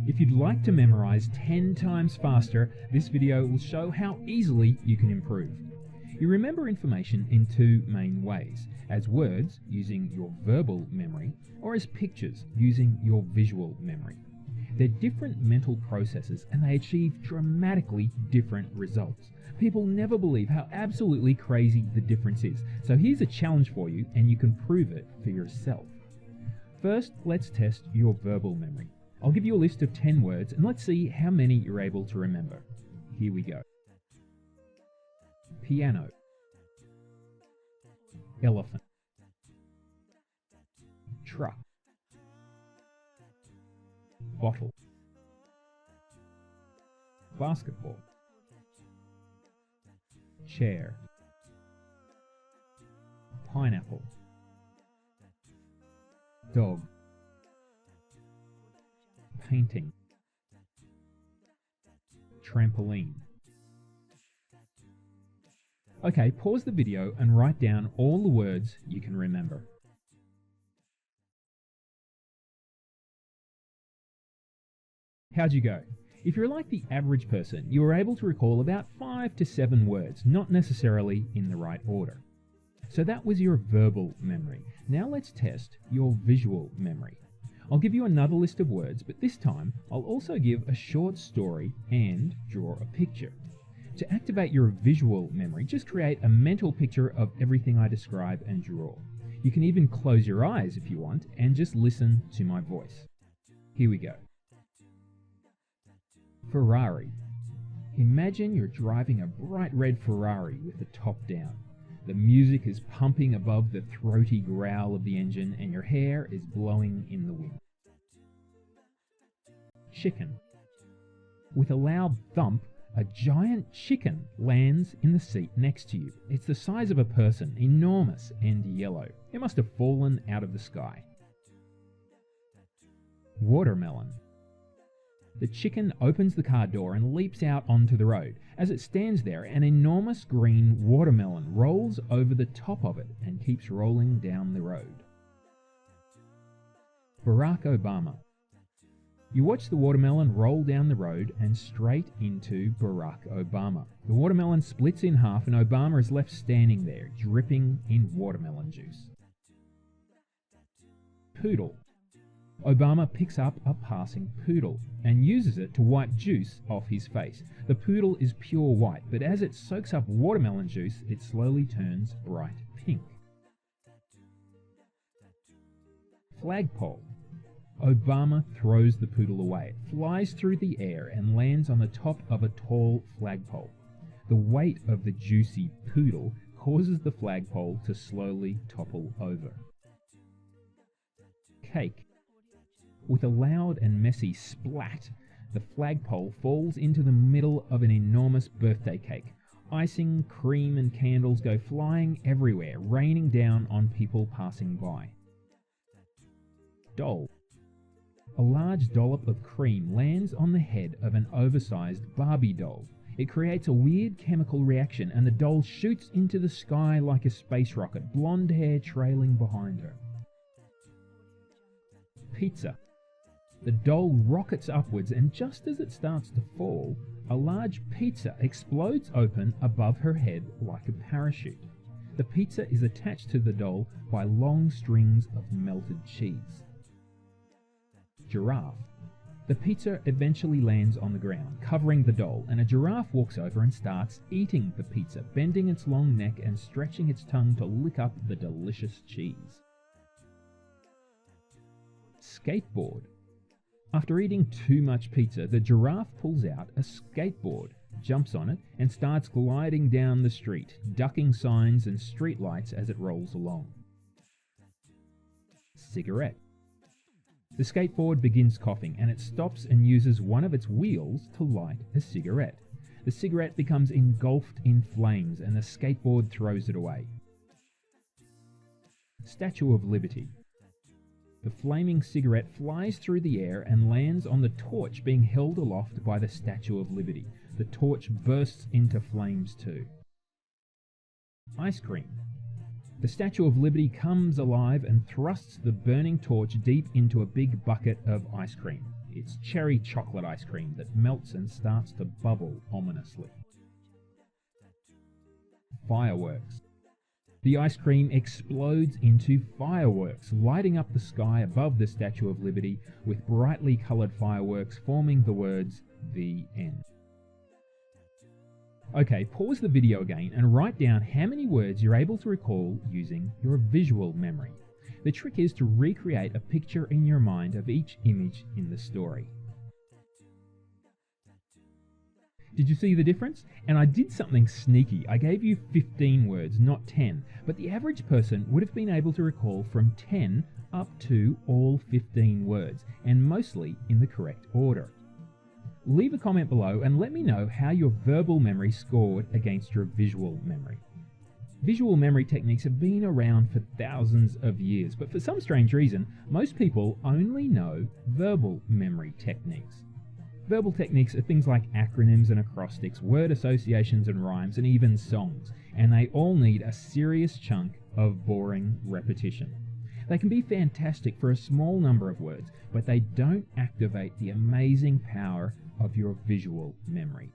If you'd like to memorize 10 times faster, this video will show how easily you can improve. You remember information in two main ways: as words, using your verbal memory, or as pictures, using your visual memory. They're different mental processes and they achieve dramatically different results. People never believe how absolutely crazy the difference is. So here's a challenge for you and you can prove it for yourself. First, let's test your verbal memory. I'll give you a list of 10 words and let's see how many you're able to remember. Here we go. Piano, elephant, truck, bottle, basketball, chair, pineapple, dog, painting, trampoline. Okay, pause the video and write down all the words you can remember. How'd you go? If you're like the average person, you were able to recall about 5 to 7 words, not necessarily in the right order. So that was your verbal memory. Now let's test your visual memory. I'll give you another list of words, but this time I'll also give a short story and draw a picture. To activate your visual memory, just create a mental picture of everything I describe and draw. You can even close your eyes if you want and just listen to my voice. Here we go. Ferrari. Imagine you're driving a bright red Ferrari with the top down. The music is pumping above the throaty growl of the engine and your hair is blowing in the wind. Chicken. With a loud thump, a giant chicken lands in the seat next to you. It's the size of a person, enormous and yellow. It must have fallen out of the sky. Watermelon. The chicken opens the car door and leaps out onto the road. As it stands there, an enormous green watermelon rolls over the top of it and keeps rolling down the road. Barack Obama. You watch the watermelon roll down the road and straight into Barack Obama. The watermelon splits in half and Obama is left standing there, dripping in watermelon juice. Poodle. Obama picks up a passing poodle and uses it to wipe juice off his face. The poodle is pure white, but as it soaks up watermelon juice, it slowly turns bright pink. Flagpole. Obama throws the poodle away. It flies through the air and lands on the top of a tall flagpole. The weight of the juicy poodle causes the flagpole to slowly topple over. Cake. With a loud and messy splat, the flagpole falls into the middle of an enormous birthday cake. Icing, cream and candles go flying everywhere, raining down on people passing by. Doll. A large dollop of cream lands on the head of an oversized Barbie doll. It creates a weird chemical reaction and the doll shoots into the sky like a space rocket, blonde hair trailing behind her. Pizza. The doll rockets upwards and just as it starts to fall, a large pizza explodes open above her head like a parachute. The pizza is attached to the doll by long strings of melted cheese. Giraffe. The pizza eventually lands on the ground, covering the doll, and a giraffe walks over and starts eating the pizza, bending its long neck and stretching its tongue to lick up the delicious cheese. Skateboard. After eating too much pizza, the giraffe pulls out a skateboard, jumps on it, and starts gliding down the street, ducking signs and street lights as it rolls along. Cigarette. The skateboard begins coughing and it stops and uses one of its wheels to light a cigarette. The cigarette becomes engulfed in flames and the skateboard throws it away. Statue of Liberty. The flaming cigarette flies through the air and lands on the torch being held aloft by the Statue of Liberty. The torch bursts into flames too. Ice cream. The Statue of Liberty comes alive and thrusts the burning torch deep into a big bucket of ice cream. It's cherry chocolate ice cream that melts and starts to bubble ominously. Fireworks. The ice cream explodes into fireworks, lighting up the sky above the Statue of Liberty with brightly coloured fireworks forming the words, "The End." Okay, pause the video again and write down how many words you're able to recall using your visual memory. The trick is to recreate a picture in your mind of each image in the story. Did you see the difference? And I did something sneaky. I gave you 15 words, not 10, but the average person would have been able to recall from 10 up to all 15 words, and mostly in the correct order. Leave a comment below and let me know how your verbal memory scored against your visual memory. Visual memory techniques have been around for thousands of years, but for some strange reason, most people only know verbal memory techniques. Verbal techniques are things like acronyms and acrostics, word associations and rhymes, and even songs, and they all need a serious chunk of boring repetition. They can be fantastic for a small number of words, but they don't activate the amazing power of your visual memory.